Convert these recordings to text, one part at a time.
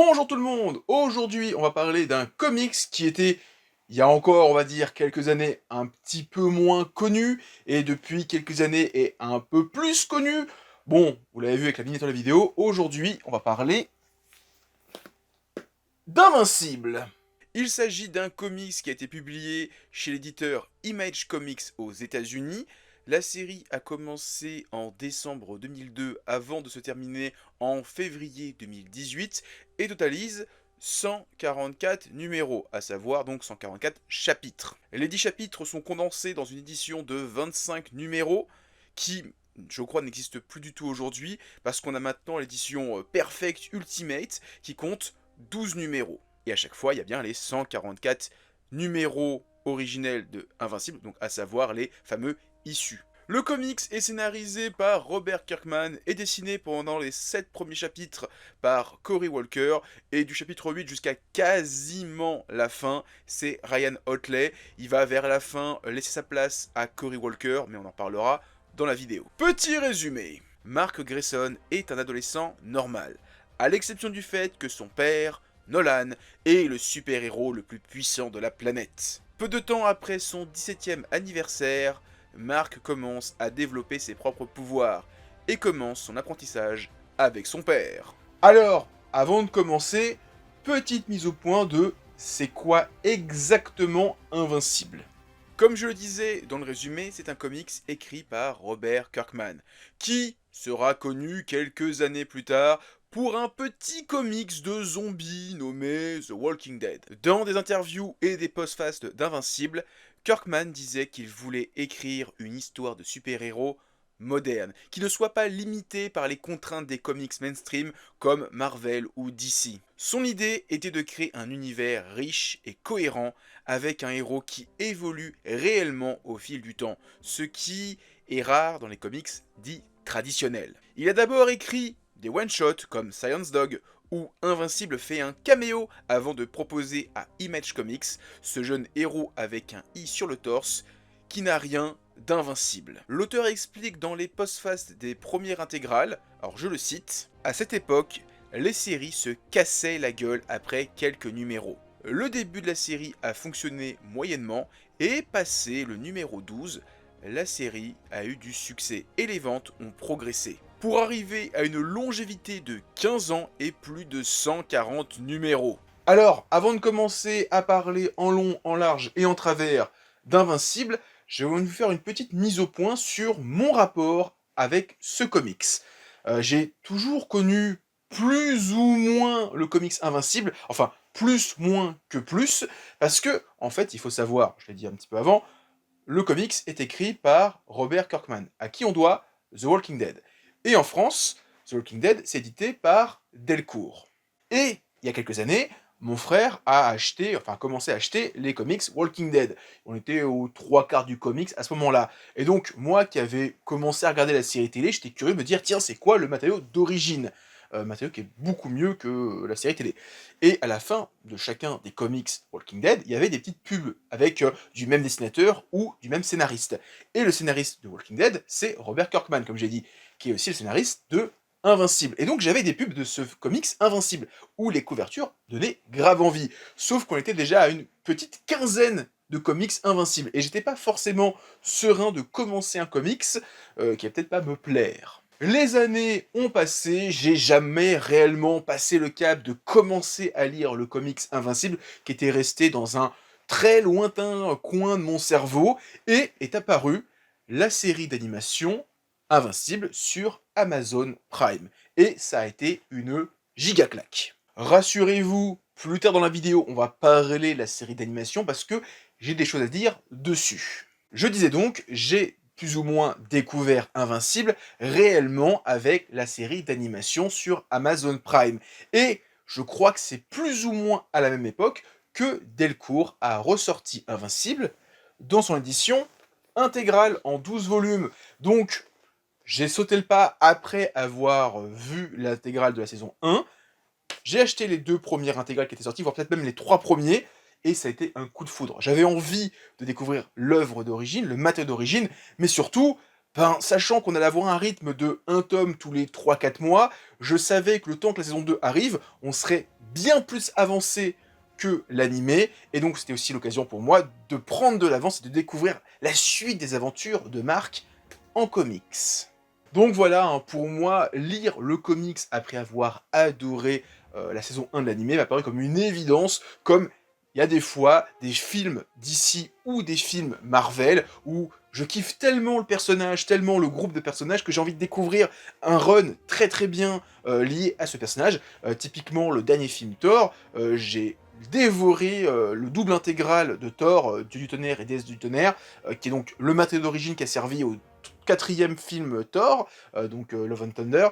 Bonjour tout le monde! Aujourd'hui, on va parler d'un comics qui était, il y a encore, on va dire, quelques années, un petit peu moins connu, et depuis quelques années est un peu plus connu. Bon, vous l'avez vu avec la vignette de la vidéo, aujourd'hui, on va parler d'Invincible. Il s'agit d'un comics qui a été publié chez l'éditeur Image Comics aux États-Unis. La série a commencé en décembre 2002 avant de se terminer en février 2018 et totalise 144 numéros, à savoir donc 144 chapitres. Les 10 chapitres sont condensés dans une édition de 25 numéros qui, je crois, n'existe plus du tout aujourd'hui parce qu'on a maintenant l'édition Perfect Ultimate qui compte 12 numéros. Et à chaque fois, il y a bien les 144 numéros originels de Invincible, donc à savoir les fameux issus. Le comics est scénarisé par Robert Kirkman et dessiné pendant les 7 premiers chapitres par Cory Walker, et du chapitre 8 jusqu'à quasiment la fin, c'est Ryan Otley. Il va vers la fin laisser sa place à Cory Walker, mais on en parlera dans la vidéo. Petit résumé. Mark Grayson est un adolescent normal, à l'exception du fait que son père, Nolan, est le super-héros le plus puissant de la planète. Peu de temps après son 17e anniversaire, Mark commence à développer ses propres pouvoirs et commence son apprentissage avec son père. Alors, avant de commencer, petite mise au point de c'est quoi exactement Invincible. Comme je le disais dans le résumé, c'est un comics écrit par Robert Kirkman, qui sera connu quelques années plus tard pour un petit comics de zombies nommé The Walking Dead. Dans des interviews et des post-fasts d'Invincible, Kirkman disait qu'il voulait écrire une histoire de super-héros moderne, qui ne soit pas limitée par les contraintes des comics mainstream comme Marvel ou DC. Son idée était de créer un univers riche et cohérent avec un héros qui évolue réellement au fil du temps, ce qui est rare dans les comics dits traditionnels. Il a d'abord écrit des one-shots comme Science Dog, où Invincible fait un caméo avant de proposer à Image Comics ce jeune héros avec un I sur le torse qui n'a rien d'invincible. L'auteur explique dans les post-fasts des premières intégrales, alors je le cite, « À cette époque, les séries se cassaient la gueule après quelques numéros. Le début de la série a fonctionné moyennement et passé le numéro 12, la série a eu du succès et les ventes ont progressé, pour arriver à une longévité de 15 ans et plus de 140 numéros. » Alors, avant de commencer à parler en long, en large et en travers d'Invincible, je vais vous faire une petite mise au point sur mon rapport avec ce comics. J'ai toujours connu plus ou moins le comics Invincible, enfin, plus, moins que plus, parce que, en fait, il faut savoir, je l'ai dit un petit peu avant, le comics est écrit par Robert Kirkman, à qui on doit The Walking Dead. Et en France, The Walking Dead, c'est édité par Delcourt. Et, il y a quelques années, mon frère a acheté, enfin a commencé à acheter les comics Walking Dead. On était aux 3/4 du comics à ce moment-là. Et donc, moi qui avais commencé à regarder la série télé, j'étais curieux de me dire, tiens, c'est quoi le matériau d'origine, matériau qui est beaucoup mieux que la série télé. Et à la fin de chacun des comics Walking Dead, il y avait des petites pubs avec du même dessinateur ou du même scénariste. Et le scénariste de Walking Dead, c'est Robert Kirkman, comme j'ai dit, qui est aussi le scénariste de Invincible. Et donc j'avais des pubs de ce comics Invincible, où les couvertures donnaient grave envie. Sauf qu'on était déjà à une petite quinzaine de comics Invincible. Et j'étais pas forcément serein de commencer un comics qui va peut-être pas me plaire. Les années ont passé, j'ai jamais réellement passé le cap de commencer à lire le comics Invincible, qui était resté dans un très lointain coin de mon cerveau, et est apparue la série d'animation Invincible sur Amazon Prime. Et ça a été une giga claque. Rassurez-vous, plus tard dans la vidéo, on va parler de la série d'animation parce que j'ai des choses à dire dessus. Je disais donc, j'ai plus ou moins découvert Invincible réellement avec la série d'animation sur Amazon Prime. Et je crois que c'est plus ou moins à la même époque que Delcourt a ressorti Invincible dans son édition intégrale en 12 volumes. Donc, j'ai sauté le pas après avoir vu l'intégrale de la saison 1. J'ai acheté les 2 premières intégrales qui étaient sorties, voire peut-être même les 3 premiers, et ça a été un coup de foudre. J'avais envie de découvrir l'œuvre d'origine, le matériau d'origine, mais surtout, sachant qu'on allait avoir un rythme de 1 tome tous les 3-4 mois, je savais que le temps que la saison 2 arrive, on serait bien plus avancé que l'animé, et donc c'était aussi l'occasion pour moi de prendre de l'avance et de découvrir la suite des aventures de Mark en comics. Donc voilà, hein, pour moi, lire le comics après avoir adoré la saison 1 de l'animé m'apparaît comme une évidence, comme il y a des fois des films d'ici ou des films Marvel où je kiffe tellement le personnage, tellement le groupe de personnages que j'ai envie de découvrir un run très très bien lié à ce personnage. Typiquement le dernier film Thor, j'ai dévoré le double intégral de Thor, Dieu du tonnerre et déesse du tonnerre, qui est donc le matériau d'origine qui a servi au quatrième film Thor, donc Love and Thunder,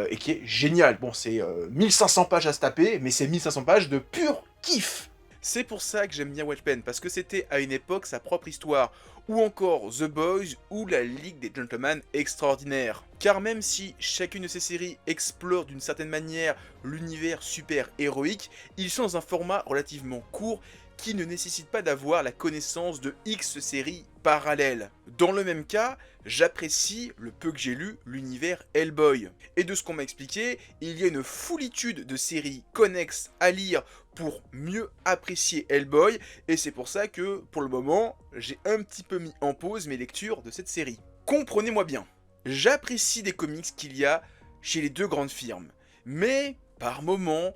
et qui est génial. Bon, c'est 1500 pages à se taper, mais c'est 1500 pages de pur kiff. C'est pour ça que j'aime bien Watchmen, parce que c'était à une époque sa propre histoire, ou encore The Boys ou la Ligue des Gentlemen Extraordinaires. Car même si chacune de ces séries explore d'une certaine manière l'univers super-héroïque, ils sont dans un format relativement court qui ne nécessite pas d'avoir la connaissance de X séries parallèles. Dans le même cas, j'apprécie, le peu que j'ai lu, l'univers Hellboy. Et de ce qu'on m'a expliqué, il y a une foulitude de séries connexes à lire pour mieux apprécier Hellboy, et c'est pour ça que, pour le moment, j'ai un petit peu mis en pause mes lectures de cette série. Comprenez-moi bien, j'apprécie des comics qu'il y a chez les deux grandes firmes, mais par moments,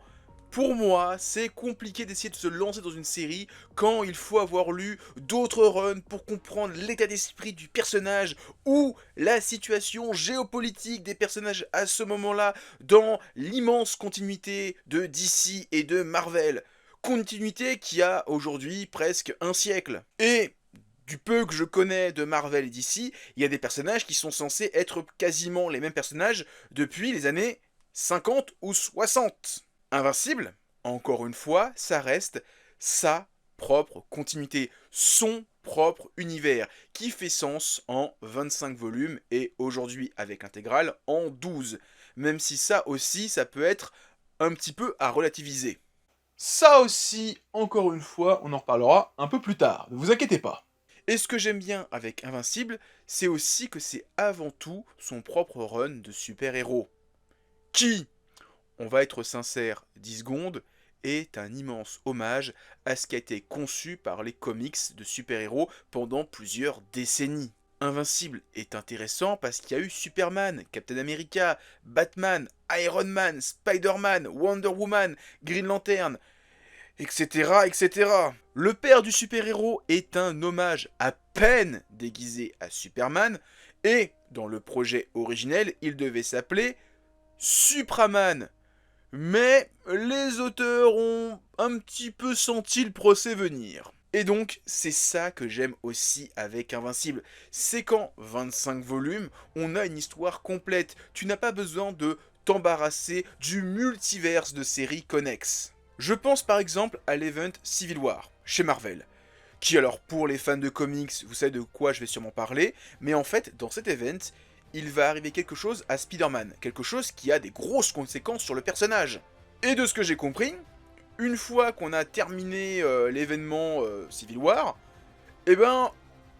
pour moi, c'est compliqué d'essayer de se lancer dans une série quand il faut avoir lu d'autres runs pour comprendre l'état d'esprit du personnage ou la situation géopolitique des personnages à ce moment-là dans l'immense continuité de DC et de Marvel. Continuité qui a aujourd'hui presque un siècle. Et du peu que je connais de Marvel et DC, il y a des personnages qui sont censés être quasiment les mêmes personnages depuis les années 50 ou 60. Invincible, encore une fois, ça reste sa propre continuité, son propre univers, qui fait sens en 25 volumes et aujourd'hui avec l'intégrale en 12. Même si ça aussi, ça peut être un petit peu à relativiser. Ça aussi, encore une fois, on en reparlera un peu plus tard, ne vous inquiétez pas. Et ce que j'aime bien avec Invincible, c'est aussi que c'est avant tout son propre run de super-héros. Qui, on va être sincère 10 secondes, est un immense hommage à ce qui a été conçu par les comics de super-héros pendant plusieurs décennies. Invincible est intéressant parce qu'il y a eu Superman, Captain America, Batman, Iron Man, Spider-Man, Wonder Woman, Green Lantern, etc., etc. Le père du super-héros est un hommage à peine déguisé à Superman, et dans le projet originel, il devait s'appeler Supraman. Mais les auteurs ont un petit peu senti le procès venir. Et donc, c'est ça que j'aime aussi avec Invincible. C'est qu'en 25 volumes, on a une histoire complète. Tu n'as pas besoin de t'embarrasser du multiverse de séries connexes. Je pense par exemple à l'event Civil War, chez Marvel. Qui alors, pour les fans de comics, vous savez de quoi je vais sûrement parler, mais en fait, dans cet event, il va arriver quelque chose à Spider-Man, quelque chose qui a des grosses conséquences sur le personnage. Et de ce que j'ai compris, une fois qu'on a terminé l'événement Civil War, eh ben,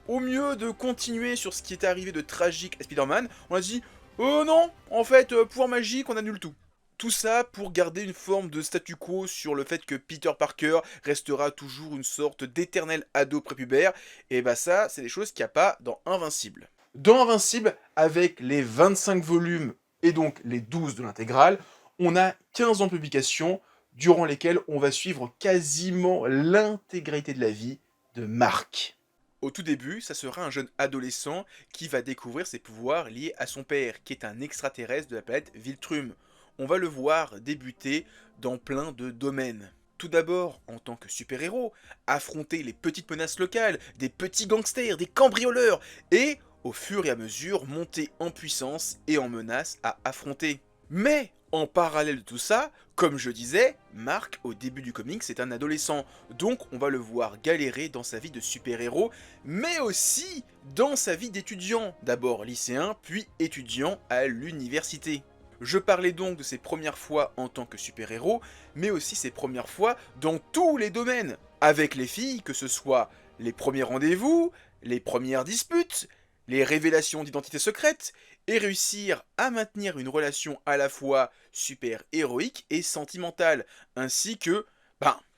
au mieux de continuer sur ce qui est arrivé de tragique à Spider-Man, on a dit « non, en fait, pouvoir magique, on annule tout ». Tout ça pour garder une forme de statu quo sur le fait que Peter Parker restera toujours une sorte d'éternel ado prépubère, et bah ça, c'est des choses qu'il n'y a pas dans Invincible. Dans Invincible, avec les 25 volumes et donc les 12 de l'intégrale, on a 15 ans de publication durant lesquels on va suivre quasiment l'intégralité de la vie de Mark. Au tout début, ça sera un jeune adolescent qui va découvrir ses pouvoirs liés à son père, qui est un extraterrestre de la planète Viltrum. On va le voir débuter dans plein de domaines. Tout d'abord, en tant que super-héros, affronter les petites menaces locales, des petits gangsters, des cambrioleurs, et, au fur et à mesure, monter en puissance et en menaces à affronter. Mais, en parallèle de tout ça, comme je disais, Mark, au début du comic, c'est un adolescent, donc on va le voir galérer dans sa vie de super-héros, mais aussi dans sa vie d'étudiant, d'abord lycéen, puis étudiant à l'université. Je parlais donc de ses premières fois en tant que super-héros, mais aussi ses premières fois dans tous les domaines, avec les filles, que ce soit les premiers rendez-vous, les premières disputes, les révélations d'identité secrète, et réussir à maintenir une relation à la fois super héroïque et sentimentale, ainsi que,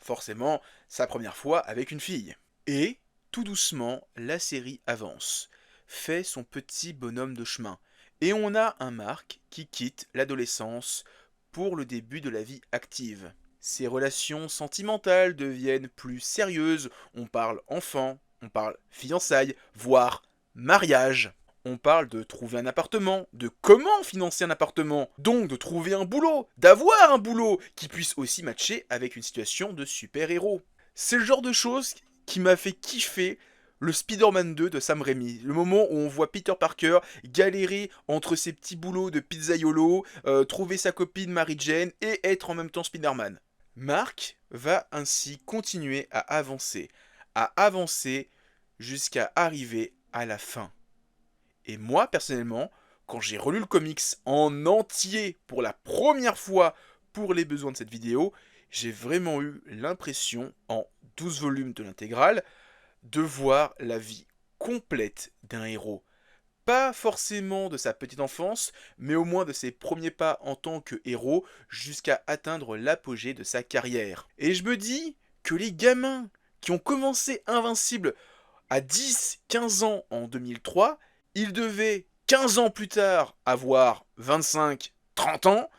forcément, sa première fois avec une fille. Et, tout doucement, la série avance, fait son petit bonhomme de chemin, et on a un Mark qui quitte l'adolescence pour le début de la vie active. Ses relations sentimentales deviennent plus sérieuses, on parle enfant, on parle fiançailles, voire mariage. On parle de trouver un appartement, de comment financer un appartement, donc de trouver un boulot, d'avoir un boulot qui puisse aussi matcher avec une situation de super-héros. C'est le genre de choses qui m'a fait kiffer le Spider-Man 2 de Sam Raimi. Le moment où on voit Peter Parker galérer entre ses petits boulots de pizzaiolo, trouver sa copine Mary Jane et être en même temps Spider-Man. Mark va ainsi continuer à avancer jusqu'à arriver à la fin. Et moi, personnellement, quand j'ai relu le comics en entier pour la première fois pour les besoins de cette vidéo, j'ai vraiment eu l'impression, en 12 volumes de l'intégrale, de voir la vie complète d'un héros. Pas forcément de sa petite enfance, mais au moins de ses premiers pas en tant que héros jusqu'à atteindre l'apogée de sa carrière. Et je me dis que les gamins qui ont commencé Invincible à 10-15 ans en 2003, ils devaient 15 ans plus tard avoir 25-30 ans,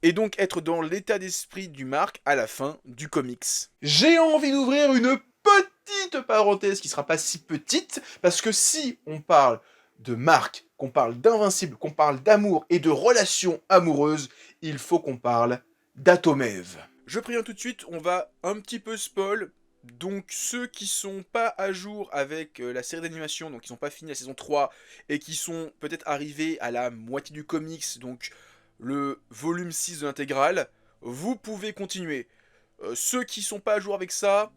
et donc être dans l'état d'esprit du Mark à la fin du comics. J'ai envie d'ouvrir une petite parenthèse qui sera pas si petite, parce que si on parle de Mark, qu'on parle d'Invincible, qu'on parle d'amour et de relations amoureuses, il faut qu'on parle d'Atomev. Je préviens tout de suite, on va un petit peu spoil. Donc ceux qui sont pas à jour avec la série d'animation, donc qui n'ont pas fini la saison 3 et qui sont peut-être arrivés à la moitié du comics, donc le volume 6 de l'intégrale, vous pouvez continuer. Ceux qui sont pas à jour avec ça,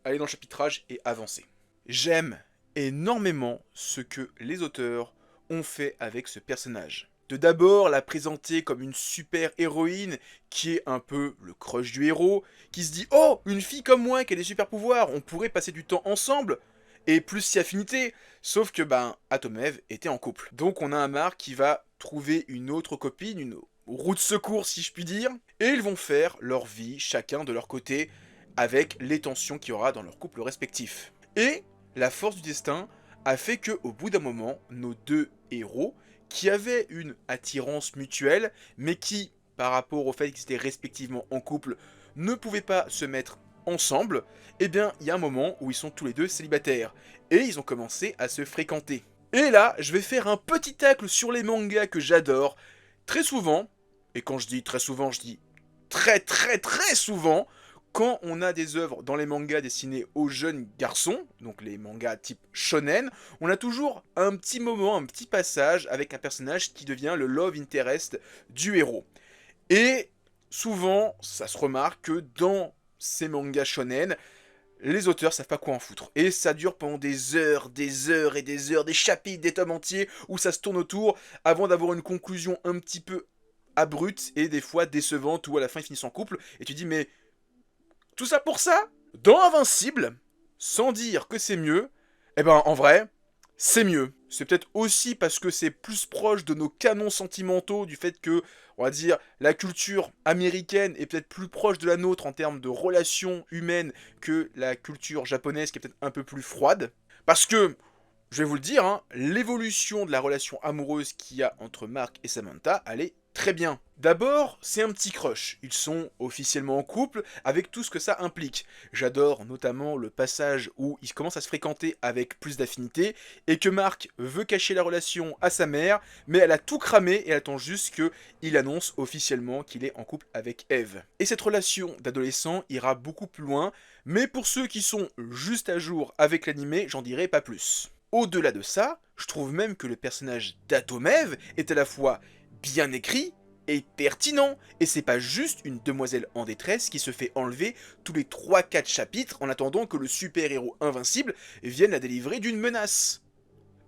allez dans le chapitrage et avancez. J'aime énormément ce que les auteurs ont fait avec ce personnage. De d'abord la présenter comme une super héroïne qui est un peu le crush du héros, qui se dit « Oh, une fille comme moi qui a des super pouvoirs, on pourrait passer du temps ensemble !» et plus si affinité, sauf que Atomev était en couple. Donc on a un Mark qui va trouver une autre copine, une roue de secours si je puis dire, et ils vont faire leur vie chacun de leur côté avec les tensions qu'il y aura dans leur couple respectif. Et la force du destin a fait que au bout d'un moment, nos deux héros, qui avaient une attirance mutuelle, mais qui, par rapport au fait qu'ils étaient respectivement en couple, ne pouvaient pas se mettre ensemble, eh bien, il y a un moment où ils sont tous les deux célibataires, et ils ont commencé à se fréquenter. Et là, je vais faire un petit tacle sur les mangas que j'adore. Très souvent, et quand je dis très souvent, je dis très souvent, quand on a des œuvres dans les mangas destinés aux jeunes garçons, donc les mangas type shonen, on a toujours un petit moment, un petit passage avec un personnage qui devient le love interest du héros. Et souvent, ça se remarque que dans ces mangas shonen, les auteurs savent pas quoi en foutre. Et ça dure pendant des heures et des heures, des chapitres, des tomes entiers, où ça se tourne autour, avant d'avoir une conclusion un petit peu abrupte, et des fois décevante, où à la fin ils finissent en couple, et tu dis mais... tout ça pour ça? Dans Invincible, sans dire que c'est mieux, en vrai, c'est mieux. C'est peut-être aussi parce que c'est plus proche de nos canons sentimentaux, du fait que, on va dire, la culture américaine est peut-être plus proche de la nôtre en termes de relations humaines que la culture japonaise qui est peut-être un peu plus froide. Parce que, je vais vous le dire, l'évolution de la relation amoureuse qu'il y a entre Mark et Samantha, elle est très bien. D'abord, c'est un petit crush. Ils sont officiellement en couple, avec tout ce que ça implique. J'adore notamment le passage où ils commencent à se fréquenter avec plus d'affinité, et que Mark veut cacher la relation à sa mère, mais elle a tout cramé et elle attend juste qu'il annonce officiellement qu'il est en couple avec Eve. Et cette relation d'adolescent ira beaucoup plus loin, mais pour ceux qui sont juste à jour avec l'anime, j'en dirai pas plus. Au-delà de ça, je trouve même que le personnage d'Atomev est à la fois bien écrit et pertinent, et c'est pas juste une demoiselle en détresse qui se fait enlever tous les 3-4 chapitres en attendant que le super-héros invincible vienne la délivrer d'une menace.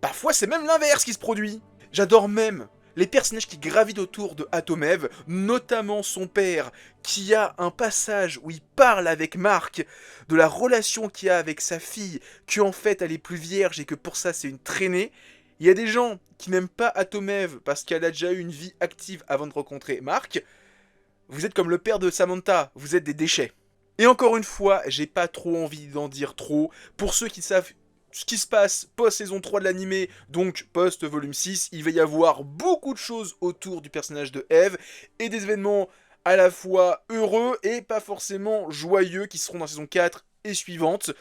Parfois c'est même l'inverse qui se produit. J'adore même les personnages qui gravitent autour de Atomev, notamment son père, qui a un passage où il parle avec Mark de la relation qu'il a avec sa fille, qu'en fait elle est plus vierge et que pour ça c'est une traînée. Il y a des gens qui n'aiment pas Atomev parce qu'elle a déjà eu une vie active avant de rencontrer Mark. Vous êtes comme le père de Samantha, vous êtes des déchets. Et encore une fois, j'ai pas trop envie d'en dire trop. Pour ceux qui savent ce qui se passe post-saison 3 de l'animé, donc post-volume 6, il va y avoir beaucoup de choses autour du personnage de Eve et des événements à la fois heureux et pas forcément joyeux qui seront dans la saison 4 et suivante.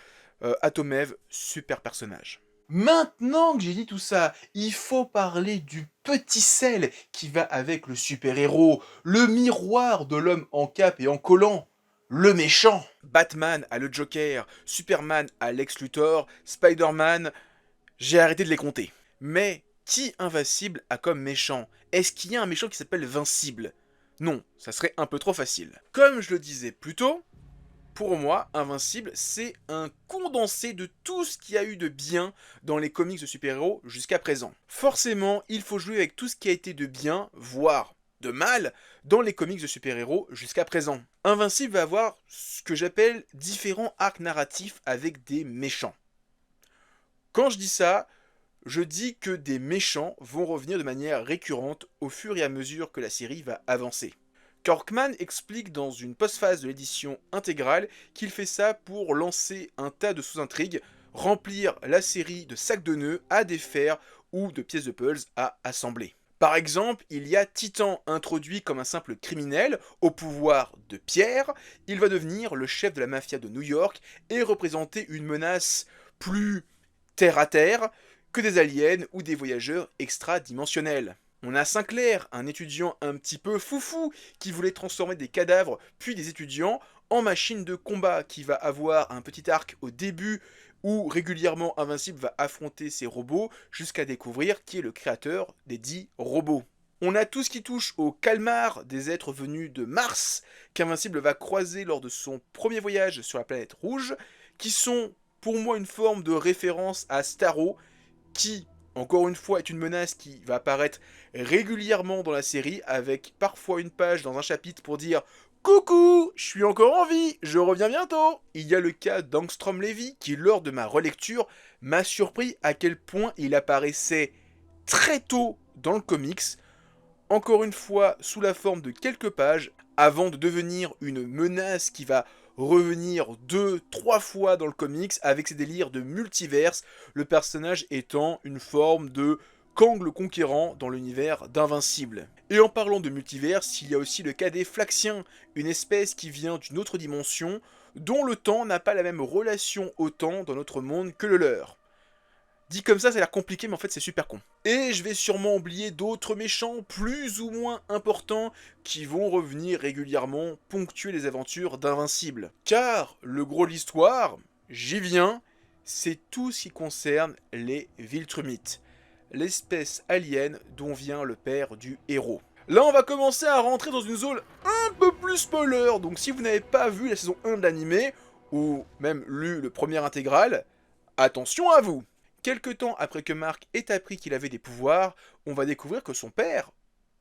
Atomev, super personnage. Maintenant que j'ai dit tout ça, il faut parler du petit sel qui va avec le super-héros, le miroir de l'homme en cape et en collant, le méchant. Batman a le Joker, Superman a Lex Luthor, Spider-Man, j'ai arrêté de les compter. Mais qui Invincible a comme méchant? Est-ce qu'il y a un méchant qui s'appelle Vincible? Non, ça serait un peu trop facile. Comme je le disais plus tôt, pour moi, Invincible, c'est un condensé de tout ce qu'il y a eu de bien dans les comics de super-héros jusqu'à présent. Forcément, il faut jouer avec tout ce qui a été de bien, voire de mal, dans les comics de super-héros jusqu'à présent. Invincible va avoir ce que j'appelle différents arcs narratifs avec des méchants. Quand je dis ça, je dis que des méchants vont revenir de manière récurrente au fur et à mesure que la série va avancer. Kirkman explique dans une postface de l'édition intégrale qu'il fait ça pour lancer un tas de sous-intrigues, remplir la série de sacs de nœuds à défaire ou de pièces de puzzle à assembler. Par exemple, il y a Titan introduit comme un simple criminel au pouvoir de pierre, il va devenir le chef de la mafia de New York et représenter une menace plus terre à terre que des aliens ou des voyageurs extra-dimensionnels. On a Sinclair, un étudiant un petit peu foufou, qui voulait transformer des cadavres puis des étudiants en machines de combat, qui va avoir un petit arc au début où régulièrement Invincible va affronter ces robots jusqu'à découvrir qui est le créateur des dits robots. On a tout ce qui touche au calmar des êtres venus de Mars, qu'Invincible va croiser lors de son premier voyage sur la planète rouge, qui sont pour moi une forme de référence à Starro, qui encore une fois, est une menace qui va apparaître régulièrement dans la série, avec parfois une page dans un chapitre pour dire « Coucou, je suis encore en vie, je reviens bientôt !» Il y a le cas d'Angstrom Levy, qui lors de ma relecture m'a surpris à quel point il apparaissait très tôt dans le comics, encore une fois sous la forme de quelques pages, avant de devenir une menace qui va revenir 2-3 fois dans le comics avec ses délires de multiverse, le personnage étant une forme de Kang le Conquérant dans l'univers d'Invincible. Et en parlant de multiverse, il y a aussi le cas des Flaxiens, une espèce qui vient d'une autre dimension, dont le temps n'a pas la même relation au temps dans notre monde que le leur. Dit comme ça a l'air compliqué, mais en fait c'est super con. Et je vais sûrement oublier d'autres méchants plus ou moins importants qui vont revenir régulièrement ponctuer les aventures d'Invincible. Car le gros de l'histoire, j'y viens, c'est tout ce qui concerne les Viltrumites, l'espèce alien dont vient le père du héros. Là on va commencer à rentrer dans une zone un peu plus spoiler, donc si vous n'avez pas vu la saison 1 de l'animé, ou même lu le premier intégral, attention à vous. Quelque temps après que Mark ait appris qu'il avait des pouvoirs, on va découvrir que son père,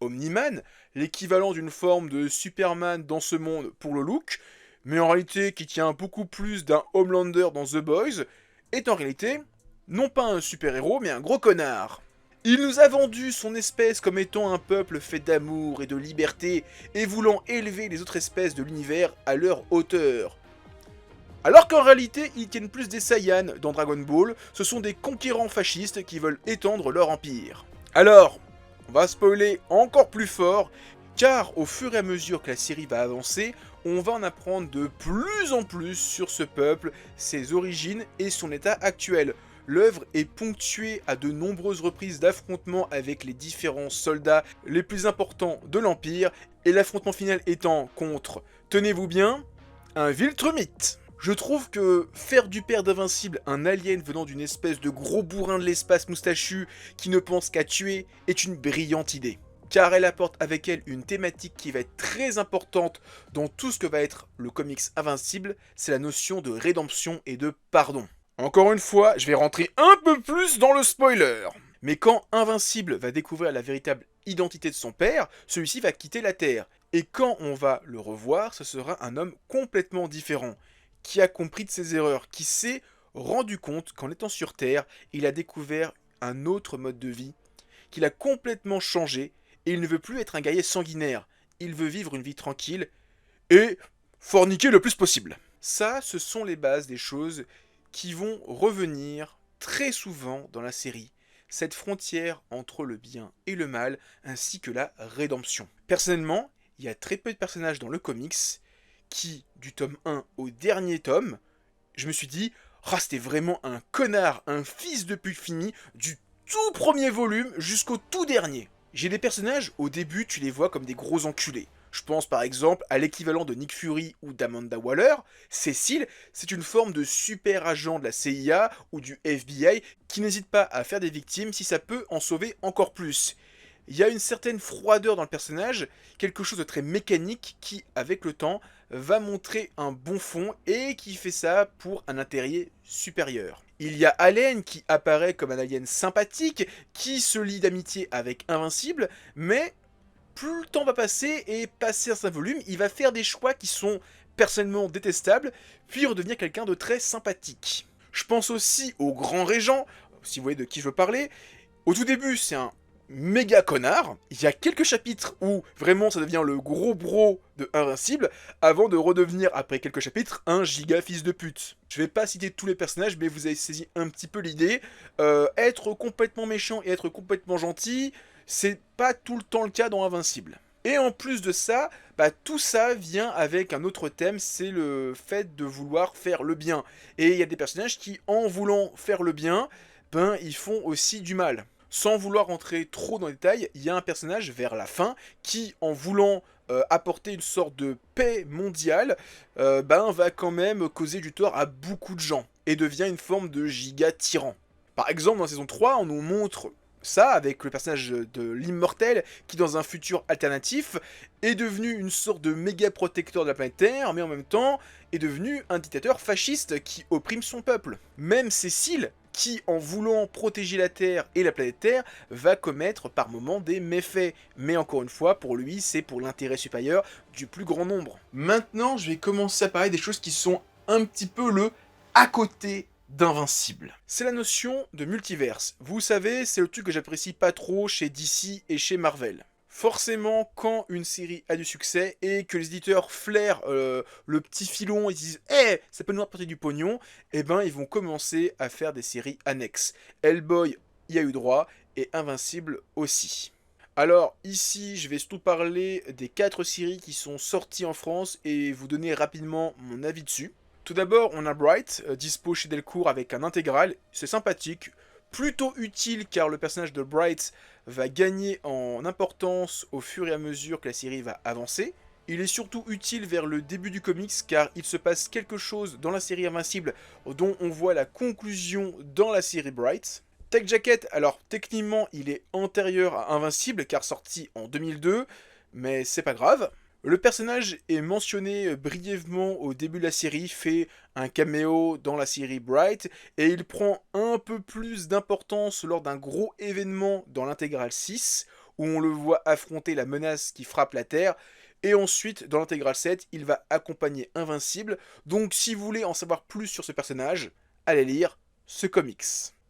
Omni-Man, l'équivalent d'une forme de Superman dans ce monde pour le look, mais en réalité qui tient beaucoup plus d'un Homelander dans The Boys, est en réalité non pas un super-héros mais un gros connard. Il nous a vendu son espèce comme étant un peuple fait d'amour et de liberté et voulant élever les autres espèces de l'univers à leur hauteur. Alors qu'en réalité, ils tiennent plus des Saiyans dans Dragon Ball, ce sont des conquérants fascistes qui veulent étendre leur empire. Alors, on va spoiler encore plus fort, car au fur et à mesure que la série va avancer, on va en apprendre de plus en plus sur ce peuple, ses origines et son état actuel. L'œuvre est ponctuée à de nombreuses reprises d'affrontements avec les différents soldats les plus importants de l'Empire, et l'affrontement final étant contre, tenez-vous bien, un Viltrumite. Je trouve que faire du père d'Invincible un alien venant d'une espèce de gros bourrin de l'espace moustachu qui ne pense qu'à tuer est une brillante idée. Car elle apporte avec elle une thématique qui va être très importante dans tout ce que va être le comics Invincible, c'est la notion de rédemption et de pardon. Encore une fois, je vais rentrer un peu plus dans le spoiler. Mais quand Invincible va découvrir la véritable identité de son père, celui-ci va quitter la Terre. Et quand on va le revoir, ce sera un homme complètement différent, qui a compris de ses erreurs, qui s'est rendu compte qu'en étant sur Terre, il a découvert un autre mode de vie, qu'il a complètement changé, et il ne veut plus être un guerrier sanguinaire. Il veut vivre une vie tranquille, et forniquer le plus possible. Ça, ce sont les bases des choses qui vont revenir très souvent dans la série. Cette frontière entre le bien et le mal, ainsi que la rédemption. Personnellement, il y a très peu de personnages dans le comics qui, du tome 1 au dernier tome, je me suis dit, ah, c'était vraiment un connard, un fils de pute fini, du tout premier volume jusqu'au tout dernier. J'ai des personnages, au début, tu les vois comme des gros enculés. Je pense par exemple à l'équivalent de Nick Fury ou d'Amanda Waller. Cécile, c'est une forme de super agent de la CIA ou du FBI qui n'hésite pas à faire des victimes si ça peut en sauver encore plus. Il y a une certaine froideur dans le personnage, quelque chose de très mécanique qui, avec le temps, va montrer un bon fond et qui fait ça pour un intérêt supérieur. Il y a Allen qui apparaît comme un alien sympathique, qui se lie d'amitié avec Invincible, mais plus le temps va passer et passer un volume, il va faire des choix qui sont personnellement détestables, puis redevenir quelqu'un de très sympathique. Je pense aussi au Grand Régent, si vous voyez de qui je veux parler. Au tout début, c'est un méga connard. Il y a quelques chapitres où vraiment ça devient le gros bro de Invincible, avant de redevenir, après quelques chapitres, un giga fils de pute. Je vais pas citer tous les personnages, mais vous avez saisi un petit peu l'idée. Être complètement méchant et être complètement gentil, c'est pas tout le temps le cas dans Invincible. Et en plus de ça, tout ça vient avec un autre thème, c'est le fait de vouloir faire le bien. Et il y a des personnages qui, en voulant faire le bien, ils font aussi du mal. Sans vouloir rentrer trop dans les détails, il y a un personnage vers la fin qui, en voulant apporter une sorte de paix mondiale, va quand même causer du tort à beaucoup de gens et devient une forme de giga tyran. Par exemple, dans la saison 3, on nous montre ça avec le personnage de l'Immortel qui, dans un futur alternatif, est devenu une sorte de méga protecteur de la planète Terre, mais en même temps est devenu un dictateur fasciste qui opprime son peuple. Même Cécile, qui, en voulant protéger la Terre et la planète Terre, va commettre par moments des méfaits. Mais encore une fois, pour lui, c'est pour l'intérêt supérieur du plus grand nombre. Maintenant, je vais commencer à parler des choses qui sont un petit peu le à côté d'Invincible. C'est la notion de multiverse. Vous savez, c'est le truc que j'apprécie pas trop chez DC et chez Marvel. Forcément, quand une série a du succès et que les éditeurs flairent le petit filon et disent « ça peut nous apporter du pognon », ils vont commencer à faire des séries annexes. Hellboy y a eu droit et Invincible aussi. Alors ici, je vais surtout parler des 4 séries qui sont sorties en France et vous donner rapidement mon avis dessus. Tout d'abord, on a Bright, dispo chez Delcourt avec un intégral, c'est sympathique, plutôt utile car le personnage de Bright va gagner en importance au fur et à mesure que la série va avancer. Il est surtout utile vers le début du comics car il se passe quelque chose dans la série Invincible dont on voit la conclusion dans la série Bright. Tech Jacket, alors techniquement il est antérieur à Invincible car sorti en 2002, mais c'est pas grave. Le personnage est mentionné brièvement au début de la série, fait un caméo dans la série Bright, et il prend un peu plus d'importance lors d'un gros événement dans l'intégrale 6, où on le voit affronter la menace qui frappe la Terre, et ensuite, dans l'intégrale 7, il va accompagner Invincible, donc si vous voulez en savoir plus sur ce personnage, allez lire ce comics.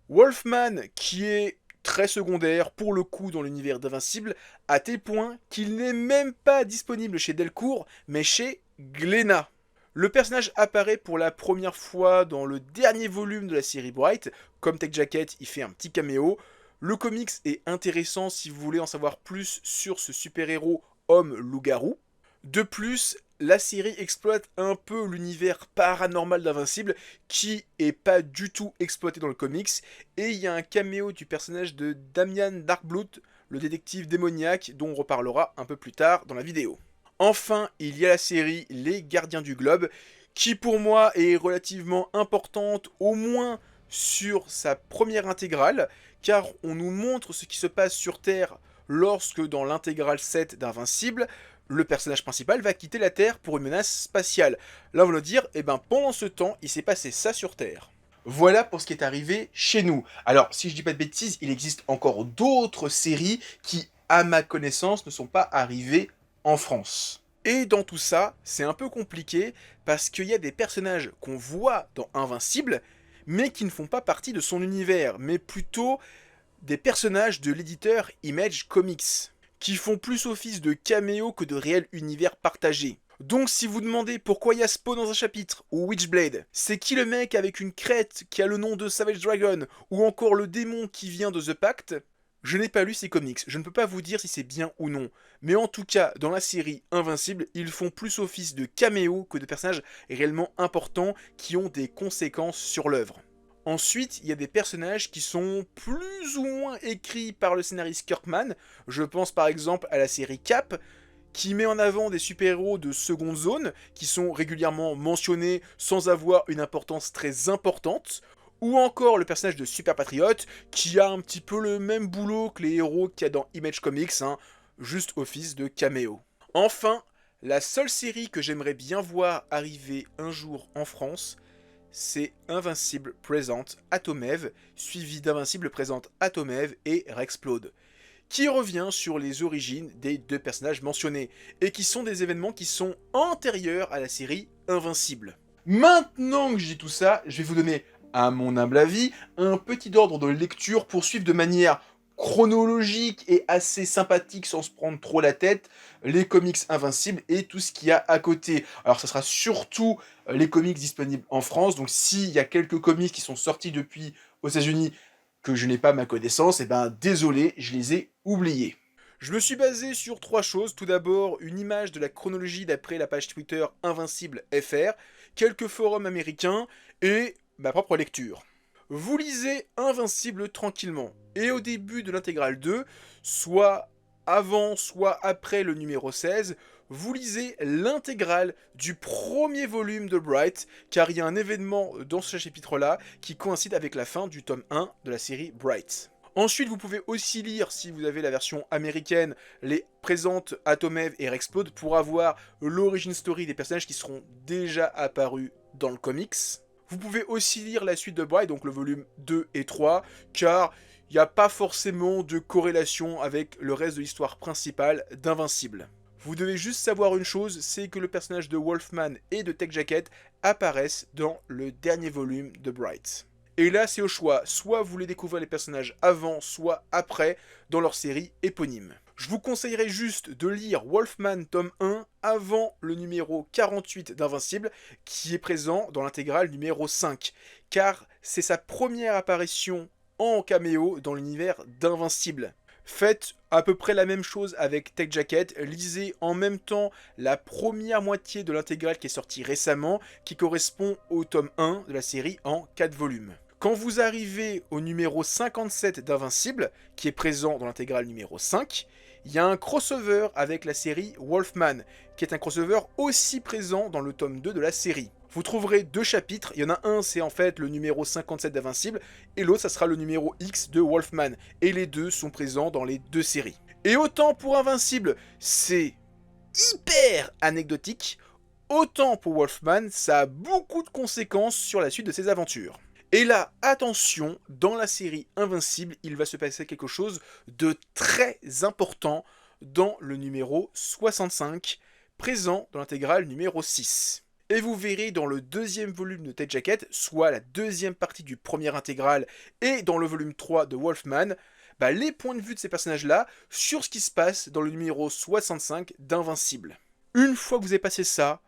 Wolfman, qui est très secondaire pour le coup dans l'univers d'Invincible, à tel point qu'il n'est même pas disponible chez Delcourt, mais chez Glénat. Le personnage apparaît pour la première fois dans le dernier volume de la série Bright, comme Tech Jacket, il fait un petit caméo. Le comics est intéressant si vous voulez en savoir plus sur ce super-héros homme loup-garou. De plus, la série exploite un peu l'univers paranormal d'Invincible qui est pas du tout exploité dans le comics, et il y a un caméo du personnage de Damian Darkblood, le détective démoniaque dont on reparlera un peu plus tard dans la vidéo. Enfin, il y a la série Les Gardiens du Globe qui pour moi est relativement importante, au moins sur sa première intégrale, car on nous montre ce qui se passe sur Terre lorsque dans l'intégrale 7 d'Invincible, le personnage principal va quitter la Terre pour une menace spatiale. Là, on va nous dire, pendant ce temps, il s'est passé ça sur Terre. Voilà pour ce qui est arrivé chez nous. Alors, si je dis pas de bêtises, il existe encore d'autres séries qui, à ma connaissance, ne sont pas arrivées en France. Et dans tout ça, c'est un peu compliqué parce qu'il y a des personnages qu'on voit dans Invincible, mais qui ne font pas partie de son univers, mais plutôt des personnages de l'éditeur Image Comics, qui font plus office de caméo que de réel univers partagé. Donc si vous demandez pourquoi il y a Spawn dans un chapitre, ou Witchblade, c'est qui le mec avec une crête qui a le nom de Savage Dragon, ou encore le démon qui vient de The Pact, je n'ai pas lu ces comics, je ne peux pas vous dire si c'est bien ou non. Mais en tout cas, dans la série Invincible, ils font plus office de caméo que de personnages réellement importants qui ont des conséquences sur l'œuvre. Ensuite, il y a des personnages qui sont plus ou moins écrits par le scénariste Kirkman. Je pense par exemple à la série Cap, qui met en avant des super-héros de seconde zone, qui sont régulièrement mentionnés sans avoir une importance très importante. Ou encore le personnage de Super Patriote, qui a un petit peu le même boulot que les héros qu'il y a dans Image Comics, juste office de caméo. Enfin, la seule série que j'aimerais bien voir arriver un jour en France, c'est Invincible présente Atomev, suivi d'Invincible présente Atomev et Rexplode, qui revient sur les origines des deux personnages mentionnés, et qui sont des événements qui sont antérieurs à la série Invincible. Maintenant que j'ai tout ça, je vais vous donner, à mon humble avis, un petit ordre de lecture pour suivre de manière chronologique et assez sympathique sans se prendre trop la tête les comics Invincibles et tout ce qu'il y a à côté. Alors ça sera surtout les comics disponibles en France, donc s'il y a quelques comics qui sont sortis depuis aux États-Unis que je n'ai pas ma connaissance, et ben désolé, je les ai oubliés. Je me suis basé sur 3 choses. Tout d'abord, une image de la chronologie d'après la page Twitter Invincible FR, quelques forums américains et ma propre lecture. Vous lisez Invincible tranquillement, et au début de l'intégrale 2, soit avant, soit après le numéro 16, vous lisez l'intégrale du premier volume de Bright, car il y a un événement dans ce chapitre-là qui coïncide avec la fin du tome 1 de la série Bright. Ensuite, vous pouvez aussi lire, si vous avez la version américaine, les présentes Atomev et Rexplode pour avoir l'origin story des personnages qui seront déjà apparus dans le comics. Vous pouvez aussi lire la suite de Bright, donc le volume 2 et 3, car il n'y a pas forcément de corrélation avec le reste de l'histoire principale d'Invincible. Vous devez juste savoir une chose, c'est que le personnage de Wolfman et de Tech Jacket apparaissent dans le dernier volume de Bright. Et là, c'est au choix, soit vous voulez découvrir les personnages avant, soit après, dans leur série éponyme. Je vous conseillerais juste de lire Wolfman tome 1 avant le numéro 48 d'Invincible, qui est présent dans l'intégrale numéro 5, car c'est sa première apparition en caméo dans l'univers d'Invincible. Faites à peu près la même chose avec Tech Jacket, lisez en même temps la première moitié de l'intégrale qui est sortie récemment, qui correspond au tome 1 de la série en 4 volumes. Quand vous arrivez au numéro 57 d'Invincible, qui est présent dans l'intégrale numéro 5, il y a un crossover avec la série Wolfman, qui est un crossover aussi présent dans le tome 2 de la série. Vous trouverez 2 chapitres, il y en a un c'est en fait le numéro 57 d'Invincible, et l'autre ça sera le numéro X de Wolfman, et les deux sont présents dans les 2 séries. Et autant pour Invincible, c'est hyper anecdotique, autant pour Wolfman, ça a beaucoup de conséquences sur la suite de ses aventures. Et là, attention, dans la série Invincible, il va se passer quelque chose de très important dans le numéro 65, présent dans l'intégrale numéro 6. Et vous verrez dans le deuxième volume de Tech Jacket, soit la deuxième partie du premier intégral, et dans le volume 3 de Wolfman, les points de vue de ces personnages-là sur ce qui se passe dans le numéro 65 d'Invincible. Une fois que vous avez passé ça,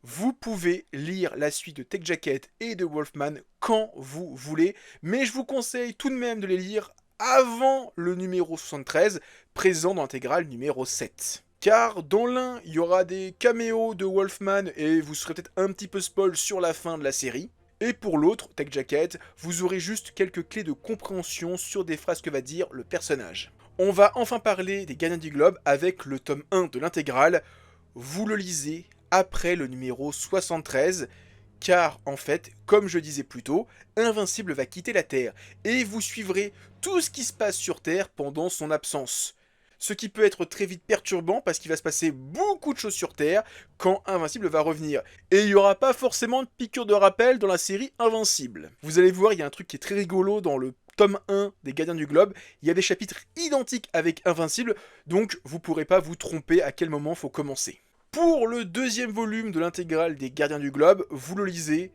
vous pouvez lire la suite de Tech Jacket et de Wolfman quand vous voulez, mais je vous conseille tout de même de les lire avant le numéro 73, présent dans l'intégrale numéro 7. Car dans l'un, il y aura des caméos de Wolfman et vous serez peut-être un petit peu spoil sur la fin de la série. Et pour l'autre, Tech Jacket, vous aurez juste quelques clés de compréhension sur des phrases que va dire le personnage. On va enfin parler des Gardiens du Globe avec le tome 1 de l'intégrale. Vous le lisez après le numéro 73, car en fait, comme je disais plus tôt, Invincible va quitter la Terre, et vous suivrez tout ce qui se passe sur Terre pendant son absence. Ce qui peut être très vite perturbant parce qu'il va se passer beaucoup de choses sur Terre quand Invincible va revenir. Et il n'y aura pas forcément de piqûre de rappel dans la série Invincible. Vous allez voir, il y a un truc qui est très rigolo dans le tome 1 des Gardiens du Globe. Il y a des chapitres identiques avec Invincible, donc vous ne pourrez pas vous tromper à quel moment il faut commencer. Pour le deuxième volume de l'intégrale des Gardiens du Globe, vous le lisez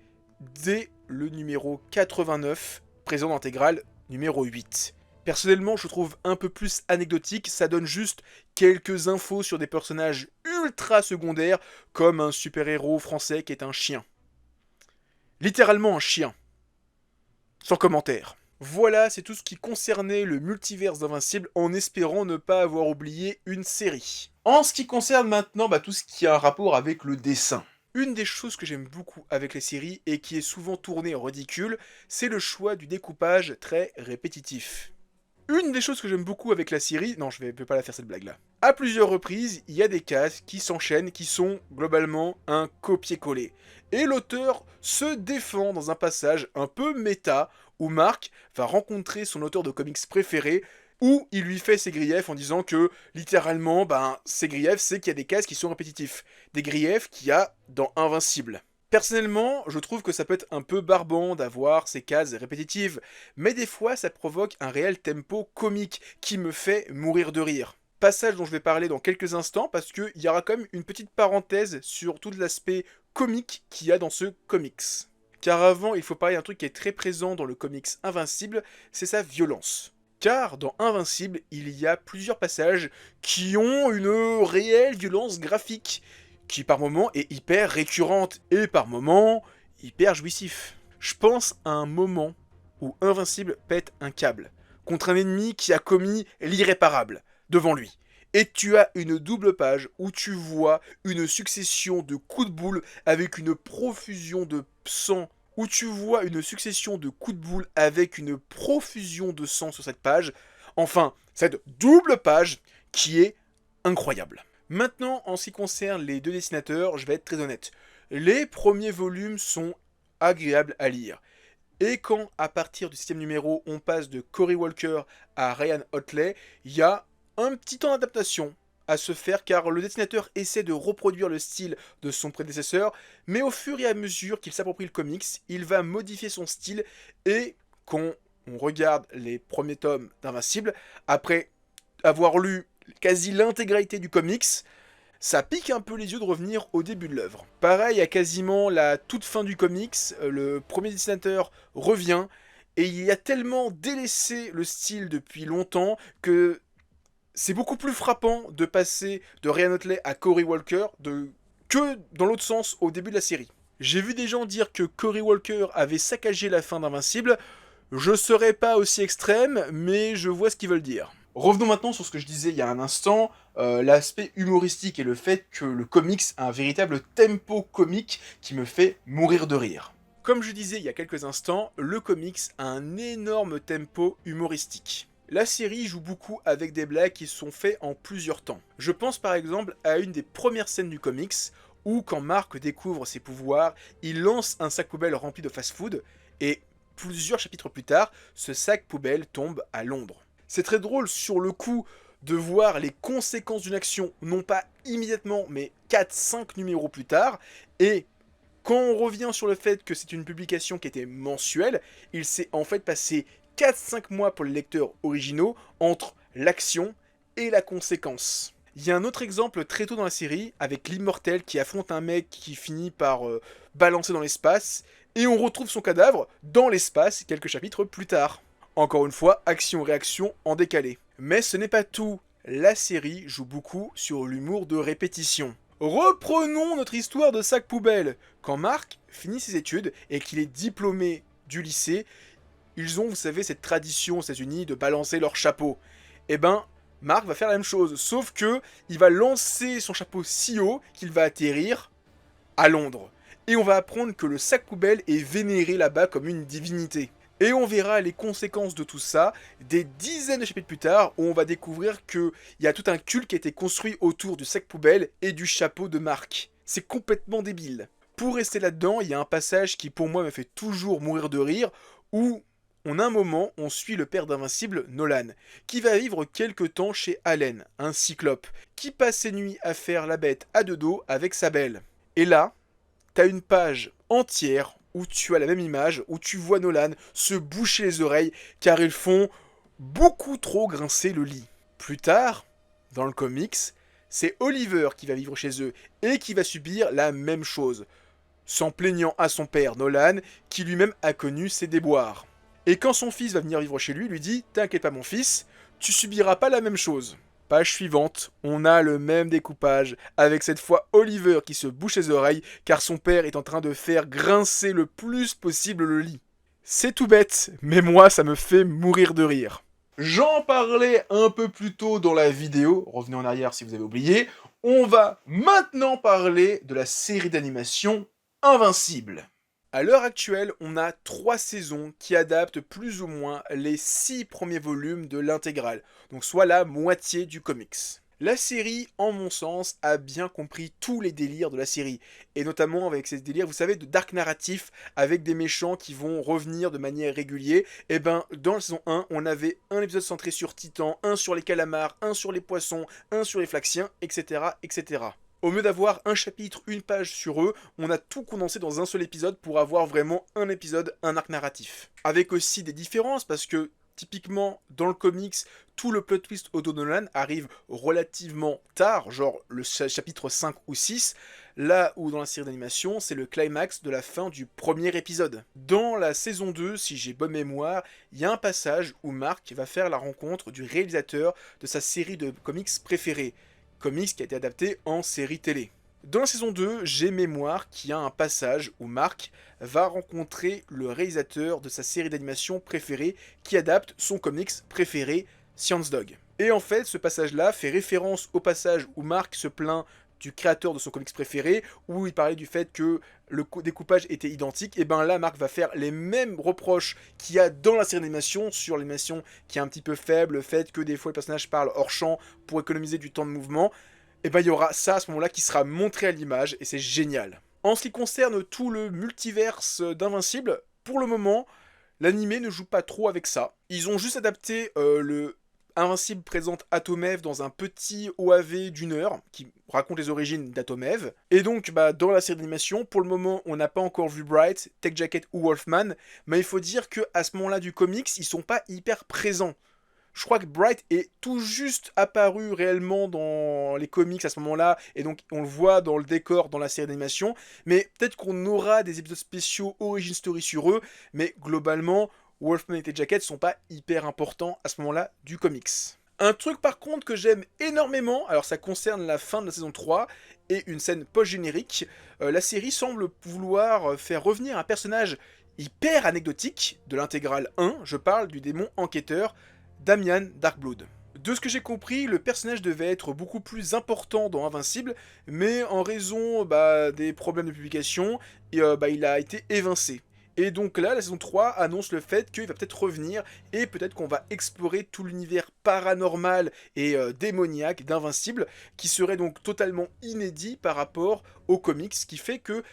dès le numéro 89, présent dans l'intégrale numéro 8. Personnellement, je trouve un peu plus anecdotique, ça donne juste quelques infos sur des personnages ultra secondaires, comme un super-héros français qui est un chien. Littéralement un chien. Sans commentaire. Voilà, c'est tout ce qui concernait le multiverse d'Invincible, en espérant ne pas avoir oublié une série. En ce qui concerne maintenant tout ce qui a un rapport avec le dessin. Une des choses que j'aime beaucoup avec les séries, et qui est souvent tournée en ridicule, c'est le choix du découpage très répétitif. Une des choses que j'aime beaucoup avec la série, non je vais pas la faire cette blague là. À plusieurs reprises, il y a des cases qui s'enchaînent, qui sont globalement un copier-coller. Et l'auteur se défend dans un passage un peu méta, où Mark va rencontrer son auteur de comics préféré, où il lui fait ses griefs en disant que, littéralement, ses griefs c'est qu'il y a des cases qui sont répétitifs. Des griefs qu'il y a dans Invincible. Personnellement, je trouve que ça peut être un peu barbant d'avoir ces cases répétitives, mais des fois ça provoque un réel tempo comique qui me fait mourir de rire. Passage dont je vais parler dans quelques instants parce qu'il y aura quand même une petite parenthèse sur tout l'aspect comique qu'il y a dans ce comics. Car avant, il faut parler d'un truc qui est très présent dans le comics Invincible, c'est sa violence. Car dans Invincible, il y a plusieurs passages qui ont une réelle violence graphique, qui par moments est hyper récurrente, et par moments hyper jouissif. Je pense à un moment où Invincible pète un câble, contre un ennemi qui a commis l'irréparable, devant lui. Et tu as une double page où tu vois une succession de coups de boule avec une profusion de sang, où tu vois une succession de coups de boule avec une profusion de sang sur cette page. Enfin, cette double page qui est incroyable. Maintenant, en ce qui concerne les deux dessinateurs, je vais être très honnête. Les premiers volumes sont agréables à lire. Et quand, à partir du 7e numéro, on passe de Cory Walker à Ryan Otley, il y a un petit temps d'adaptation à se faire car le dessinateur essaie de reproduire le style de son prédécesseur, mais au fur et à mesure qu'il s'approprie le comics, il va modifier son style et quand on regarde les premiers tomes d'Invincible, après avoir lu quasi l'intégralité du comics, ça pique un peu les yeux de revenir au début de l'œuvre. Pareil, à quasiment la toute fin du comics, le premier dessinateur revient, et il a tellement délaissé le style depuis longtemps que c'est beaucoup plus frappant de passer de Ryan Otley à Cory Walker que dans l'autre sens au début de la série. J'ai vu des gens dire que Cory Walker avait saccagé la fin d'Invincible. Je serais pas aussi extrême, mais je vois ce qu'ils veulent dire. Revenons maintenant sur ce que je disais il y a un instant, l'aspect humoristique et le fait que le comics a un véritable tempo comique qui me fait mourir de rire. Comme je disais il y a quelques instants, le comics a un énorme tempo humoristique. La série joue beaucoup avec des blagues qui sont faites en plusieurs temps. Je pense par exemple à une des premières scènes du comics où quand Mark découvre ses pouvoirs, il lance un sac poubelle rempli de fast-food et plusieurs chapitres plus tard, ce sac poubelle tombe à Londres. C'est très drôle sur le coup de voir les conséquences d'une action, non pas immédiatement, mais 4-5 numéros plus tard, et quand on revient sur le fait que c'est une publication qui était mensuelle, il s'est en fait passé 4-5 mois pour les lecteurs originaux entre l'action et la conséquence. Il y a un autre exemple très tôt dans la série, avec l'immortel qui affronte un mec qui finit par balancer dans l'espace, et on retrouve son cadavre dans l'espace quelques chapitres plus tard. Encore une fois, action-réaction en décalé. Mais ce n'est pas tout. La série joue beaucoup sur l'humour de répétition. Reprenons notre histoire de sac poubelle. Quand Mark finit ses études et qu'il est diplômé du lycée, ils ont, vous savez, cette tradition aux États-Unis de balancer leur chapeau. Eh ben, Mark va faire la même chose, sauf que il va lancer son chapeau si haut qu'il va atterrir à Londres. Et on va apprendre que le sac poubelle est vénéré là-bas comme une divinité. Et on verra les conséquences de tout ça des dizaines de chapitres plus tard, où on va découvrir qu'il y a tout un culte qui a été construit autour du sac poubelle et du chapeau de Mark. C'est complètement débile. Pour rester là-dedans, il y a un passage qui pour moi me fait toujours mourir de rire, où en un moment, on suit le père d'Invincible, Nolan, qui va vivre quelque temps chez Allen, un cyclope, qui passe ses nuits à faire la bête à deux dos avec sa belle. Et là, t'as une page entière où tu as la même image, où tu vois Nolan se boucher les oreilles, car ils font beaucoup trop grincer le lit. Plus tard, dans le comics, c'est Oliver qui va vivre chez eux, et qui va subir la même chose, s'en plaignant à son père Nolan, qui lui-même a connu ses déboires. Et quand son fils va venir vivre chez lui, il lui dit « T'inquiète pas mon fils, tu subiras pas la même chose ». Page suivante, on a le même découpage, avec cette fois Oliver qui se bouche les oreilles car son père est en train de faire grincer le plus possible le lit. C'est tout bête, mais moi ça me fait mourir de rire. J'en parlais un peu plus tôt dans la vidéo, revenez en arrière si vous avez oublié. On va maintenant parler de la série d'animation Invincible. À l'heure actuelle, on a 3 saisons qui adaptent plus ou moins les 6 premiers volumes de l'intégrale, donc soit la moitié du comics. La série, en mon sens, a bien compris tous les délires de la série, et notamment avec ces délires, vous savez, de dark narratif, avec des méchants qui vont revenir de manière régulière. Et ben, dans la saison 1, on avait un épisode centré sur Titan, un sur les calamars, un sur les poissons, un sur les Flaxiens, etc., etc. Au lieu d'avoir un chapitre, une page sur eux, on a tout condensé dans un seul épisode pour avoir vraiment un épisode, un arc narratif. Avec aussi des différences, parce que typiquement, dans le comics, tout le plot twist Auto-Nolan arrive relativement tard, genre le chapitre 5 ou 6, là où dans la série d'animation, c'est le climax de la fin du premier épisode. Dans la saison 2, si j'ai bonne mémoire, il y a un passage où Mark va faire la rencontre du réalisateur de sa série de comics préférée, comics qui a été adapté en série télé. Dans la saison 2, j'ai mémoire qu'il y a un passage où Mark va rencontrer le réalisateur de sa série d'animation préférée qui adapte son comics préféré, Science Dog. Et en fait, ce passage-là fait référence au passage où Mark se plaint du créateur de son comics préféré, où il parlait du fait que le découpage était identique. Et ben là, Mark va faire les mêmes reproches qu'il y a dans la série d'animation sur l'animation qui est un petit peu faible, le fait que des fois les personnages parlent hors champ pour économiser du temps de mouvement. Et ben il y aura ça à ce moment-là qui sera montré à l'image et c'est génial. En ce qui concerne tout le multiverse d'Invincible, pour le moment, l'animé ne joue pas trop avec ça. Ils ont juste adapté le Invincible présente Atomev dans un petit OAV d'1 heure qui raconte les origines d'Atomev. Et donc, dans la série d'animation, pour le moment, on n'a pas encore vu Bright, Tech Jacket ou Wolfman, mais il faut dire qu'à ce moment-là du comics, ils sont pas hyper présents. Je crois que Bright est tout juste apparu réellement dans les comics à ce moment-là, et donc on le voit dans le décor dans la série d'animation, mais peut-être qu'on aura des épisodes spéciaux Origin Story sur eux, mais globalement, Wolfman et Tech Jacket sont pas hyper importants à ce moment-là du comics. Un truc par contre que j'aime énormément, alors ça concerne la fin de la saison 3 et une scène post-générique, la série semble vouloir faire revenir un personnage hyper anecdotique de l'intégrale 1, je parle du démon enquêteur, Damian Darkblood. De ce que j'ai compris, le personnage devait être beaucoup plus important dans Invincible, mais en raison des problèmes de publication, il a été évincé. Et donc là, la saison 3 annonce le fait qu'il va peut-être revenir, et peut-être qu'on va explorer tout l'univers paranormal et démoniaque d'Invincible, qui serait donc totalement inédit par rapport aux comics, ce qui fait que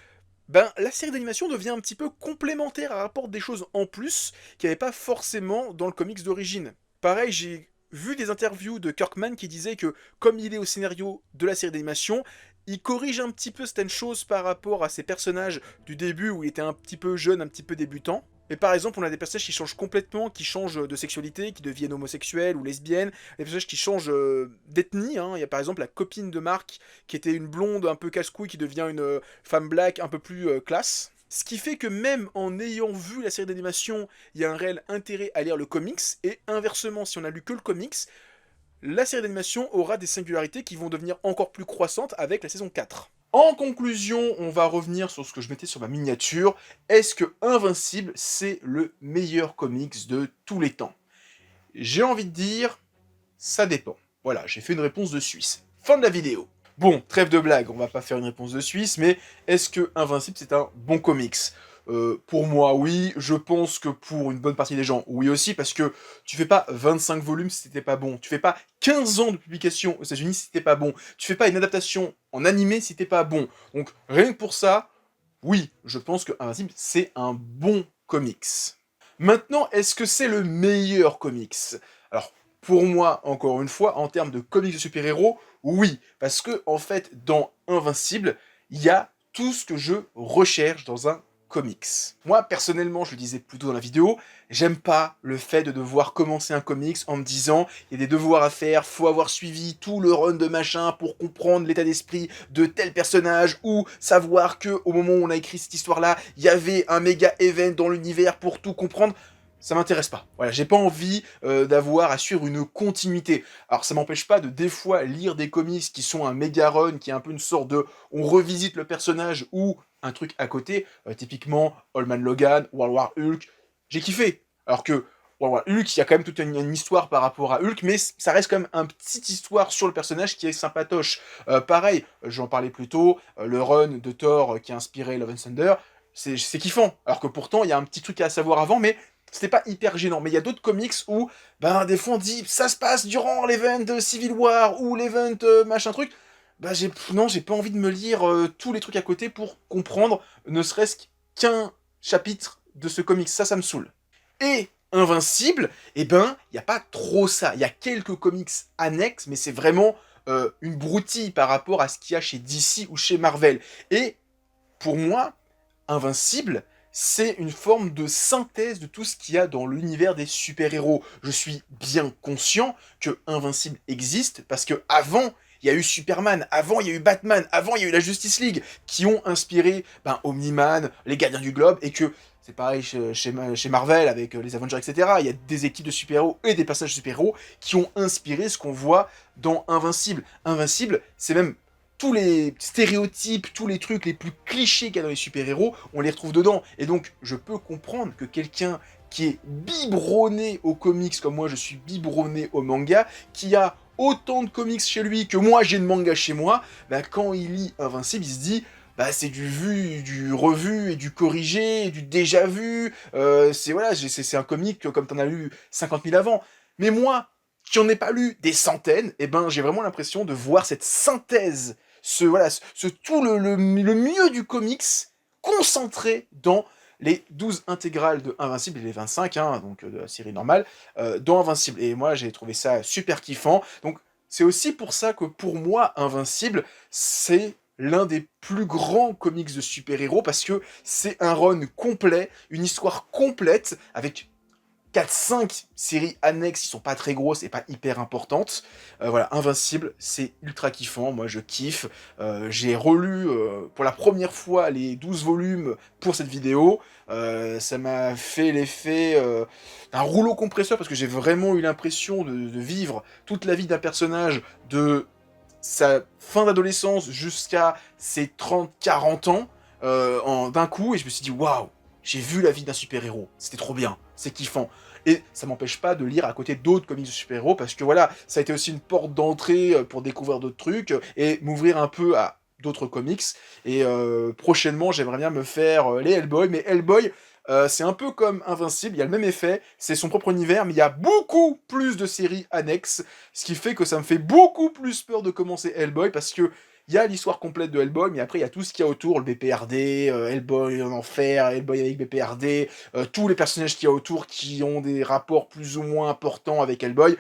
la série d'animation devient un petit peu complémentaire, elle rapporte des choses en plus qu'il n'y avait pas forcément dans le comics d'origine. Pareil, j'ai vu des interviews de Kirkman qui disait que, comme il est au scénario de la série d'animation, il corrige un petit peu certaines choses par rapport à ses personnages du début où il était un petit peu jeune, un petit peu débutant. Et par exemple, on a des personnages qui changent complètement, qui changent de sexualité, qui deviennent homosexuels ou lesbiennes, des personnages qui changent d'ethnie. Il y a par exemple la copine de Mark qui était une blonde un peu casse-couille qui devient une femme black un peu plus classe. Ce qui fait que même en ayant vu la série d'animation, il y a un réel intérêt à lire le comics, et inversement, si on a lu que le comics, la série d'animation aura des singularités qui vont devenir encore plus croissantes avec la saison 4. En conclusion, on va revenir sur ce que je mettais sur ma miniature. Est-ce que Invincible, c'est le meilleur comics de tous les temps? J'ai envie de dire, ça dépend. Voilà, j'ai fait une réponse de Suisse. Fin de la vidéo. Bon, trêve de blague, on va pas faire une réponse de Suisse, mais est-ce que Invincible c'est un bon comics? Pour moi, oui. Je pense que pour une bonne partie des gens, oui aussi, parce que tu fais pas 25 volumes si c'était pas bon. Tu fais pas 15 ans de publication aux États-Unis si c'était pas bon. Tu fais pas une adaptation en animé si c'était pas bon. Donc, rien que pour ça, oui, je pense que Invincible, c'est un bon comics. Maintenant, est-ce que c'est le meilleur comics? Alors, pour moi, encore une fois, en termes de comics de super-héros, oui. Parce que, en fait, dans Invincible, il y a tout ce que je recherche dans un comics. Moi, personnellement, je le disais plus tôt dans la vidéo, j'aime pas le fait de devoir commencer un comics en me disant il y a des devoirs à faire, faut avoir suivi tout le run de machin pour comprendre l'état d'esprit de tel personnage, ou savoir que au moment où on a écrit cette histoire-là, il y avait un méga event dans l'univers pour tout comprendre. ça m'intéresse pas. Voilà, j'ai pas envie d'avoir à suivre une continuité. Alors ça m'empêche pas de des fois lire des comics qui sont un méga run, qui est un peu une sorte de on revisite le personnage ou un truc à côté, typiquement Old Man Logan, World War Hulk, j'ai kiffé. Alors que World War Hulk, il y a quand même toute une histoire par rapport à Hulk, mais ça reste quand même une petite histoire sur le personnage qui est sympatoche. Pareil, j'en parlais plus tôt, le run de Thor qui a inspiré Love and Thunder, c'est kiffant. Alors que pourtant, il y a un petit truc à savoir avant, mais c'était pas hyper gênant. Mais il y a d'autres comics où, ben, des fois on dit, ça se passe durant l'event de Civil War ou l'event machin truc. Bah, non, j'ai pas envie de me lire tous les trucs à côté pour comprendre, ne serait-ce qu'un chapitre de ce comics. Ça me saoule. Et Invincible, eh ben, il n'y a pas trop ça. Il y a quelques comics annexes, mais c'est vraiment une broutille par rapport à ce qu'il y a chez DC ou chez Marvel. Et pour moi, Invincible, c'est une forme de synthèse de tout ce qu'il y a dans l'univers des super-héros. Je suis bien conscient que Invincible existe parce que avant, il y a eu Superman, avant il y a eu Batman, avant il y a eu la Justice League, qui ont inspiré Omni-Man, les Gardiens du Globe, et que c'est pareil chez Marvel avec les Avengers, etc. Il y a des équipes de super-héros et des passages de super-héros qui ont inspiré ce qu'on voit dans Invincible. Invincible, c'est même tous les stéréotypes, tous les trucs les plus clichés qu'il y a dans les super-héros, on les retrouve dedans. Et donc, je peux comprendre que quelqu'un qui est biberonné aux comics, comme moi je suis biberonné au manga, qui a autant de comics chez lui que moi j'ai de manga chez moi, bah, quand il lit Invincible, il se dit bah c'est du vu, du revu et du corrigé, et du déjà vu. C'est voilà, c'est un comic comme t'en as lu 50 000 avant. Mais moi, qui en ai pas lu des centaines, et ben j'ai vraiment l'impression de voir cette synthèse, tout le mieux du comics concentré dans les 12 intégrales de Invincible et les 25, hein, donc de la série normale, dans Invincible. Et moi, j'ai trouvé ça super kiffant. Donc, c'est aussi pour ça que pour moi, Invincible, c'est l'un des plus grands comics de super-héros parce que c'est un run complet, une histoire complète avec 4-5 séries annexes qui sont pas très grosses et pas hyper importantes. Voilà, Invincible, c'est ultra kiffant, moi je kiffe. J'ai relu pour la première fois les 12 volumes pour cette vidéo. Ça m'a fait l'effet d'un rouleau compresseur parce que j'ai vraiment eu l'impression de vivre toute la vie d'un personnage de sa fin d'adolescence jusqu'à ses 30-40 ans d'un coup, et je me suis dit waouh, j'ai vu la vie d'un super-héros, c'était trop bien, c'est kiffant. Et ça m'empêche pas de lire à côté d'autres comics de super-héros, parce que voilà, ça a été aussi une porte d'entrée pour découvrir d'autres trucs, et m'ouvrir un peu à d'autres comics. Et prochainement, j'aimerais bien me faire les Hellboy, mais Hellboy, c'est un peu comme Invincible, il y a le même effet, c'est son propre univers, mais il y a beaucoup plus de séries annexes, ce qui fait que ça me fait beaucoup plus peur de commencer Hellboy, parce que il y a l'histoire complète de Hellboy, mais après il y a tout ce qu'il y a autour, le BPRD, Hellboy en enfer, Hellboy avec BPRD, tous les personnages qu'il y a autour qui ont des rapports plus ou moins importants avec Hellboy.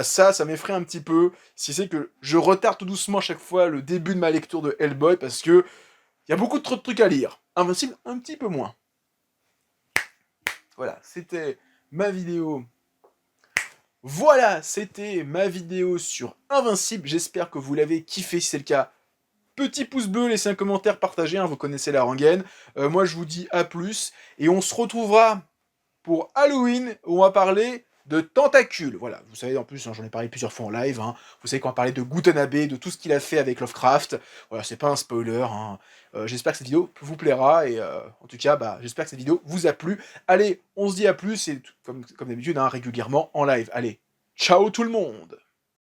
Ça m'effraie un petit peu, si c'est que je retarde tout doucement à chaque fois le début de ma lecture de Hellboy, parce que il y a beaucoup trop de trucs à lire. Invincible, un petit peu moins. Voilà, c'était ma vidéo. Voilà, c'était ma vidéo sur Invincible. J'espère que vous l'avez kiffé. Si c'est le cas, petit pouce bleu, laissez un commentaire, partagez, hein, vous connaissez la rengaine. Moi, je vous dis à plus. Et on se retrouvera pour Halloween, où on va parler de tentacules. Voilà, vous savez, en plus, hein, j'en ai parlé plusieurs fois en live. Hein. Vous savez qu'on va parler de Gutanabe, de tout ce qu'il a fait avec Lovecraft. Voilà, c'est pas un spoiler. Hein. J'espère que cette vidéo vous plaira. Et en tout cas, j'espère que cette vidéo vous a plu. Allez, on se dit à plus. Et comme d'habitude, hein, régulièrement en live. Allez, ciao tout le monde!